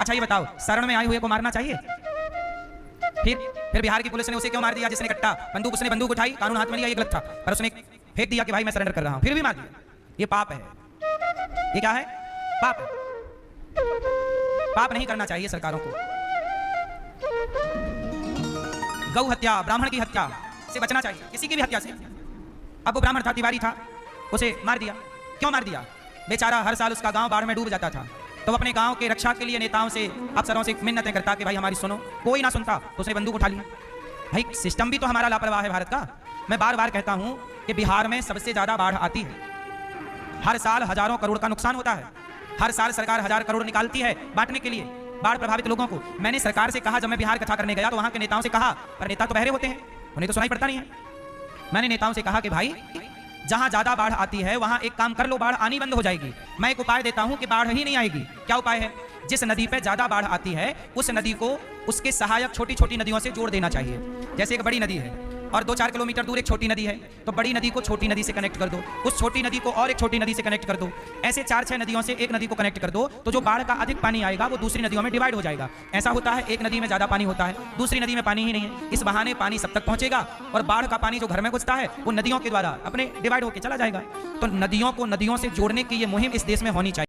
अच्छा ये बताओ, शरण में आए हुए को मारना चाहिए? फिर बिहार की पुलिस ने उसे क्यों मार दिया? जिसने कट्टा बंदूक, उसने बंदूक उठाई, कानून हाथ में लिया, ये गलत था, पर उसने फेंक दिया कि भाई मैं सरेंडर कर रहा हूं, फिर भी मार दिया। ये पाप है। ये क्या है? पाप है। पाप नहीं करना चाहिए सरकारों को। गौ हत्या, ब्राह्मण की हत्या से बचना चाहिए, किसी की भी हत्या से। अब वो ब्राह्मण था, तिवारी था, उसे मार दिया। क्यों मार दिया? बेचारा हर साल उसका गांव बाढ़ में डूब जाता था, तो अपने गांव के रक्षा के लिए नेताओं से, अफसरों से मिन्नतें करता कि भाई हमारी सुनो, कोई ना सुनता तो उसने बंदूक उठा लिया। भाई सिस्टम भी तो हमारा लापरवाह है भारत का। मैं बार बार कहता हूं कि बिहार में सबसे ज्यादा बाढ़ आती है, हर साल हजारों करोड़ का नुकसान होता है, हर साल सरकार 1000 करोड़ निकालती है बांटने के लिए बाढ़ प्रभावित लोगों को। मैंने सरकार से कहा, जब मैं बिहार कथा करने गया तो वहां के नेताओं से कहा, पर नेता तो बहरे होते हैं, उन्हें तो सुनाई पड़ता नहीं है। मैंने नेताओं से कहा कि भाई जहां ज्यादा बाढ़ आती है वहां एक काम कर लो, बाढ़ आनी बंद हो जाएगी। मैं एक उपाय देता हूं कि बाढ़ ही नहीं आएगी। क्या उपाय है? जिस नदी पे ज्यादा बाढ़ आती है उस नदी को उसके सहायक छोटी छोटी नदियों से जोड़ देना चाहिए। जैसे एक बड़ी नदी है और 2-4 किलोमीटर दूर एक छोटी नदी है, तो बड़ी नदी को छोटी नदी से कनेक्ट कर दो, उस छोटी नदी को और एक छोटी नदी से कनेक्ट कर दो, ऐसे 4-6 नदियों से एक नदी को कनेक्ट कर दो, तो जो बाढ़ का अधिक पानी आएगा वो दूसरी नदियों में डिवाइड हो जाएगा। ऐसा होता है, एक नदी में ज्यादा पानी होता है, दूसरी नदी में पानी ही नहीं है, इस बहाने पानी सब तक पहुंचेगा और बाढ़ का पानी जो घर में घुसता है वो नदियों के द्वारा अपने डिवाइड होकर चला जाएगा। तो नदियों को नदियों से जोड़ने की ये मुहिम इस देश में होनी चाहिए।